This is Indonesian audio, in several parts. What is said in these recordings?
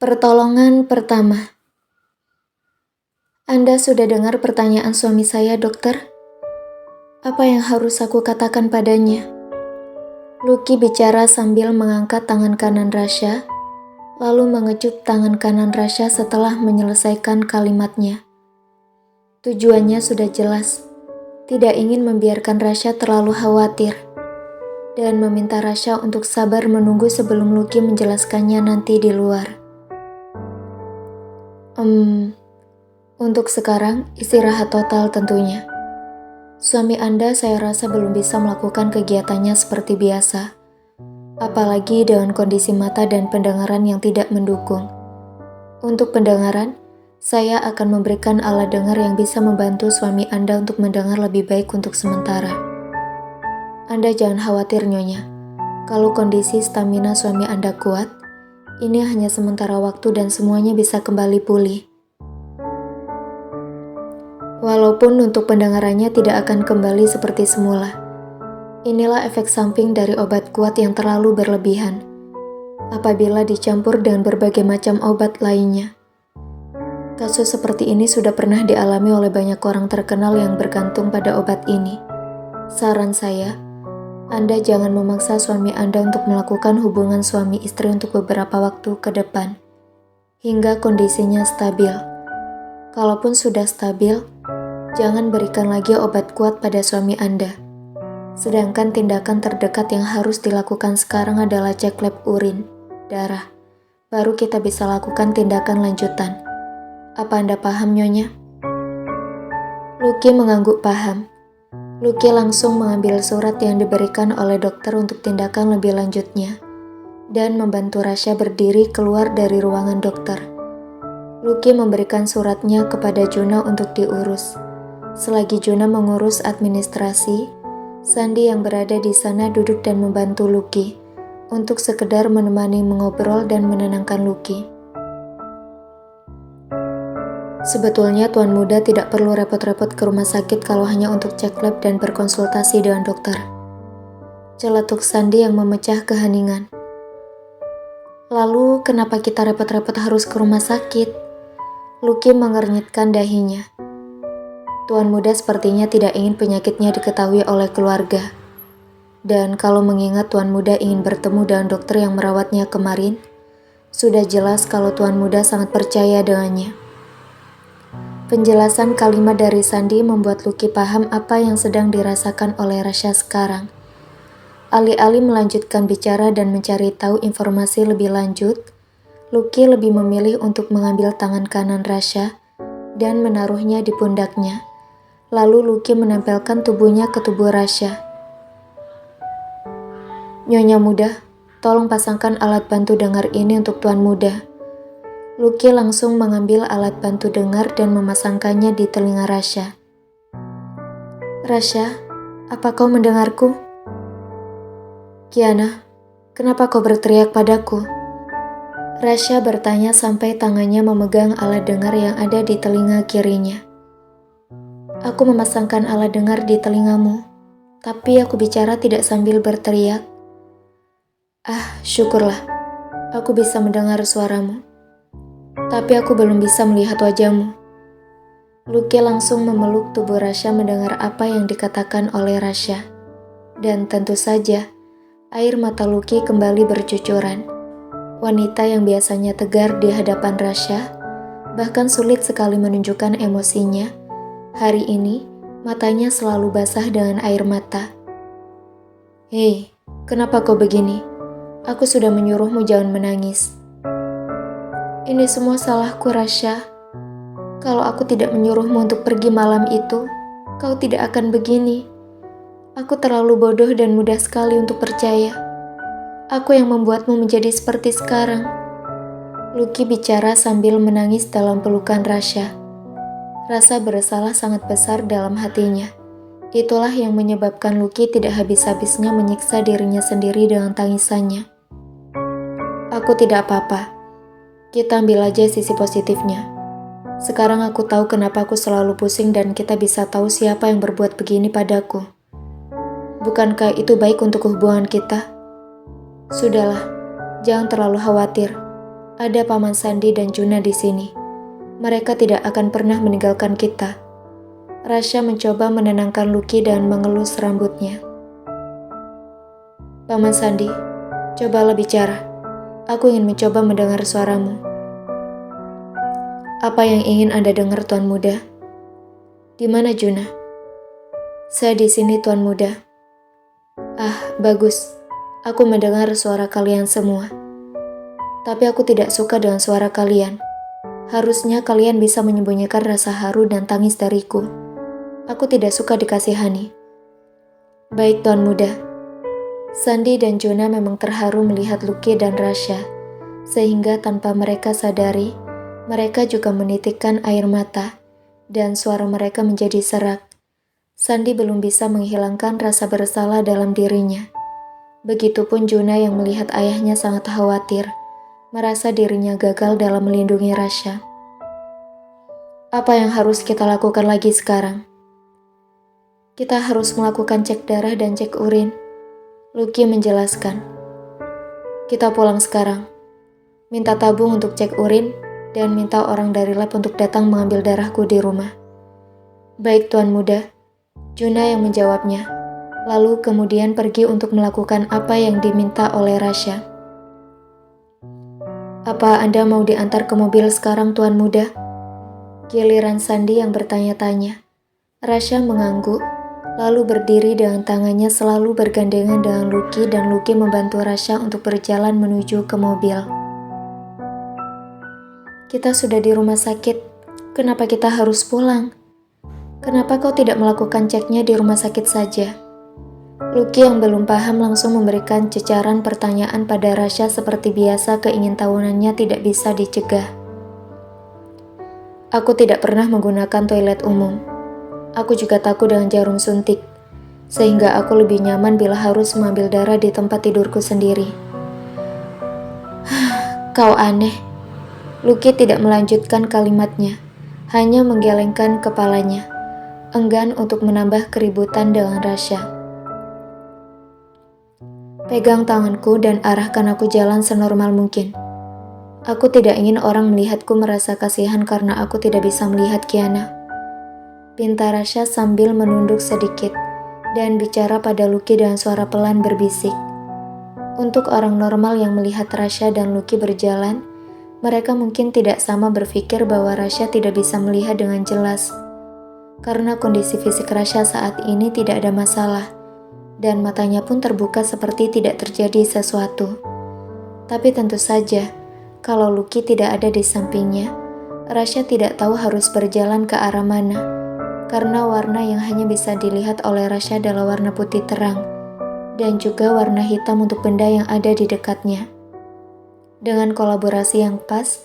Pertolongan pertama. Anda sudah dengar pertanyaan suami saya, dokter? Apa yang harus aku katakan padanya? Lucky bicara sambil mengangkat tangan kanan Rasya, lalu mengecup tangan kanan Rasya setelah menyelesaikan kalimatnya. Tujuannya sudah jelas, tidak ingin membiarkan Rasya terlalu khawatir, dan meminta Rasya untuk sabar menunggu sebelum Lucky menjelaskannya nanti di luar. Untuk sekarang, istirahat total tentunya. Suami Anda saya rasa belum bisa melakukan kegiatannya seperti biasa. Apalagi dengan kondisi mata dan pendengaran yang tidak mendukung. Untuk pendengaran, saya akan memberikan alat dengar yang bisa membantu suami Anda untuk mendengar lebih baik untuk sementara. Anda jangan khawatir, Nyonya. Kalau kondisi stamina suami Anda kuat, ini hanya sementara waktu dan semuanya bisa kembali pulih. Walaupun untuk pendengarannya tidak akan kembali seperti semula. Inilah efek samping dari obat kuat yang terlalu berlebihan. Apabila dicampur dengan berbagai macam obat lainnya. Kasus seperti ini sudah pernah dialami oleh banyak orang terkenal yang bergantung pada obat ini. Saran saya, Anda jangan memaksa suami Anda untuk melakukan hubungan suami istri untuk beberapa waktu ke depan. Hingga kondisinya stabil. Kalaupun sudah stabil, jangan berikan lagi obat kuat pada suami Anda. Sedangkan tindakan terdekat yang harus dilakukan sekarang adalah cek lab urin, darah. Baru kita bisa lakukan tindakan lanjutan. Apa Anda paham, Nyonya? Lucky mengangguk paham. Lucky langsung mengambil surat yang diberikan oleh dokter untuk tindakan lebih lanjutnya dan membantu Rasya berdiri keluar dari ruangan dokter. Lucky memberikan suratnya kepada Juna untuk diurus. Selagi Juna mengurus administrasi, Sandi yang berada di sana duduk dan membantu Lucky untuk sekedar menemani mengobrol dan menenangkan Lucky. Sebetulnya Tuan Muda tidak perlu repot-repot ke rumah sakit kalau hanya untuk cek lab dan berkonsultasi dengan dokter. Celetuk Sandi yang memecah keheningan. Lalu kenapa kita repot-repot harus ke rumah sakit? Lucky mengernyitkan dahinya. Tuan Muda sepertinya tidak ingin penyakitnya diketahui oleh keluarga. Dan kalau mengingat Tuan Muda ingin bertemu dengan dokter yang merawatnya kemarin, sudah jelas kalau Tuan Muda sangat percaya dengannya. Penjelasan kalimat dari Sandi membuat Lucky paham apa yang sedang dirasakan oleh Rasya sekarang. Alih-alih melanjutkan bicara dan mencari tahu informasi lebih lanjut, Lucky lebih memilih untuk mengambil tangan kanan Rasya dan menaruhnya di pundaknya. Lalu Lucky menempelkan tubuhnya ke tubuh Rasya. Nyonya Muda, tolong pasangkan alat bantu dengar ini untuk Tuan Muda. Lucky langsung mengambil alat bantu dengar dan memasangkannya di telinga Rasya. Rasya, apa kau mendengarku? Kiana, kenapa kau berteriak padaku? Rasya bertanya sampai tangannya memegang alat dengar yang ada di telinga kirinya. Aku memasangkan alat dengar di telingamu, tapi aku bicara tidak sambil berteriak. Syukurlah, aku bisa mendengar suaramu. Tapi aku belum bisa melihat wajahmu. Lucky langsung memeluk tubuh Rasya mendengar apa yang dikatakan oleh Rasya. Dan tentu saja, air mata Lucky kembali bercucuran. Wanita yang biasanya tegar di hadapan Rasya, bahkan sulit sekali menunjukkan emosinya. Hari ini, matanya selalu basah dengan air mata. Hei, kenapa kau begini? Aku sudah menyuruhmu jangan menangis. Ini semua salahku, Rasya. Kalau aku tidak menyuruhmu untuk pergi malam itu, kau tidak akan begini. Aku terlalu bodoh dan mudah sekali untuk percaya. Aku yang membuatmu menjadi seperti sekarang. Lucky bicara sambil menangis dalam pelukan Rasya. Rasa bersalah sangat besar dalam hatinya. Itulah yang menyebabkan Lucky tidak habis-habisnya menyiksa dirinya sendiri dengan tangisannya. Aku tidak apa-apa. Kita ambil aja sisi positifnya. Sekarang aku tahu kenapa aku selalu pusing dan kita bisa tahu siapa yang berbuat begini padaku. Bukankah itu baik untuk hubungan kita? Sudahlah, jangan terlalu khawatir. Ada Paman Sandi dan Juna di sini. Mereka tidak akan pernah meninggalkan kita. Rasya mencoba menenangkan Lucky dan mengelus rambutnya. Paman Sandi, cobalah bicara. Aku ingin mencoba mendengar suaramu. Apa yang ingin Anda dengar, Tuan Muda? Di mana Juna? Saya di sini, Tuan Muda. Ah, bagus. Aku mendengar suara kalian semua. Tapi aku tidak suka dengan suara kalian. Harusnya kalian bisa menyembunyikan rasa haru dan tangis dariku. Aku tidak suka dikasihani. Baik, Tuan Muda. Sandi dan Juna memang terharu melihat Lucky dan Rasya, sehingga tanpa mereka sadari, mereka juga menitikkan air mata, dan suara mereka menjadi serak. Sandi belum bisa menghilangkan rasa bersalah dalam dirinya. Begitupun Juna yang melihat ayahnya sangat khawatir, merasa dirinya gagal dalam melindungi Rasya. Apa yang harus kita lakukan lagi sekarang? Kita harus melakukan cek darah dan cek urin. Lucky menjelaskan. Kita pulang sekarang. Minta tabung untuk cek urin dan minta orang dari lab untuk datang mengambil darahku di rumah. Baik, Tuan Muda. Juna yang menjawabnya. Lalu kemudian pergi untuk melakukan apa yang diminta oleh Rasya. Apa Anda mau diantar ke mobil sekarang, Tuan Muda? Giliran Sandi yang bertanya-tanya. Rasya mengangguk, lalu berdiri dengan tangannya selalu bergandengan dengan Lucky dan Lucky membantu Rasya untuk berjalan menuju ke mobil. Kita sudah di rumah sakit, kenapa kita harus pulang? Kenapa kau tidak melakukan ceknya di rumah sakit saja? Lucky yang belum paham langsung memberikan cecaran pertanyaan pada Rasya seperti biasa keingintahuannya tidak bisa dicegah. Aku tidak pernah menggunakan toilet umum. Aku juga takut dengan jarum suntik, sehingga aku lebih nyaman bila harus mengambil darah di tempat tidurku sendiri. Kau aneh. Lucky tidak melanjutkan kalimatnya, hanya menggelengkan kepalanya, enggan untuk menambah keributan dengan Rasya. Pegang tanganku dan arahkan aku jalan senormal mungkin. Aku tidak ingin orang melihatku merasa kasihan karena aku tidak bisa melihat Kiana. Pinta Rasya sambil menunduk sedikit dan bicara pada Lucky dengan suara pelan berbisik. Untuk orang normal yang melihat Rasya dan Lucky berjalan, mereka mungkin tidak sama berpikir bahwa Rasya tidak bisa melihat dengan jelas. Karena kondisi fisik Rasya saat ini tidak ada masalah, dan matanya pun terbuka seperti tidak terjadi sesuatu. Tapi tentu saja, kalau Lucky tidak ada di sampingnya, Rasya tidak tahu harus berjalan ke arah mana. Karena warna yang hanya bisa dilihat oleh Rasya adalah warna putih terang, dan juga warna hitam untuk benda yang ada di dekatnya. Dengan kolaborasi yang pas,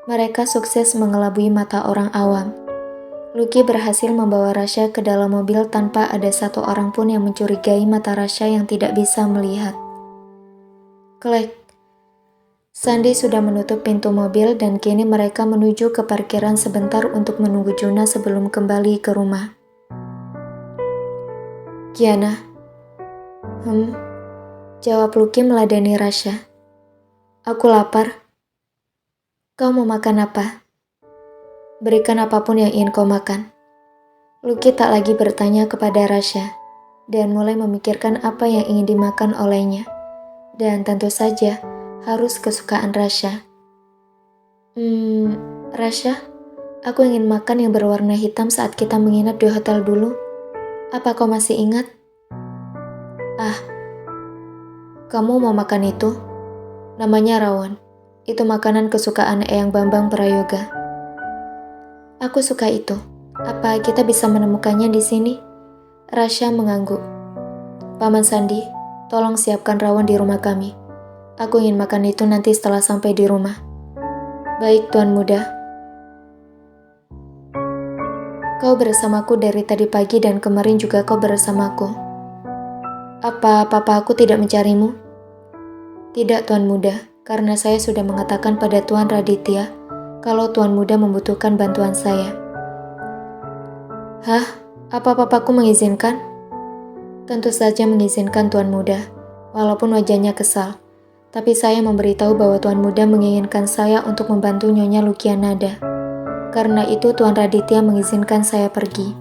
mereka sukses mengelabui mata orang awam. Lucky berhasil membawa Rasya ke dalam mobil tanpa ada satu orang pun yang mencurigai mata Rasya yang tidak bisa melihat. Klek. Sandi sudah menutup pintu mobil dan kini mereka menuju ke parkiran sebentar untuk menunggu Juna sebelum kembali ke rumah. Kiana. Jawab Lucky meladeni Rasya. Aku lapar. Kau mau makan apa? Berikan apapun yang ingin kau makan. Lucky tak lagi bertanya kepada Rasya dan mulai memikirkan apa yang ingin dimakan olehnya. Dan tentu saja, harus kesukaan Rasya. Rasya, aku ingin makan yang berwarna hitam saat kita menginap di hotel dulu. Apa kau masih ingat? Kamu mau makan itu? Namanya rawon. Itu makanan kesukaan Eyang Bambang Prayoga. Aku suka itu. Apa kita bisa menemukannya di sini? Rasya mengangguk. Paman Sandi, tolong siapkan rawon di rumah kami. Aku ingin makan itu nanti setelah sampai di rumah. Baik, Tuan Muda. Kau bersamaku dari tadi pagi dan kemarin juga kau bersamaku. Apa papa aku tidak mencarimu? Tidak, Tuan Muda, karena saya sudah mengatakan pada Tuan Raditya kalau Tuan Muda membutuhkan bantuan saya. Hah? Apa papaku mengizinkan? Tentu saja mengizinkan, Tuan Muda, walaupun wajahnya kesal. Tapi saya memberitahu bahwa Tuan Muda menginginkan saya untuk membantu Nyonya Lukianada. Karena itu Tuan Raditya mengizinkan saya pergi.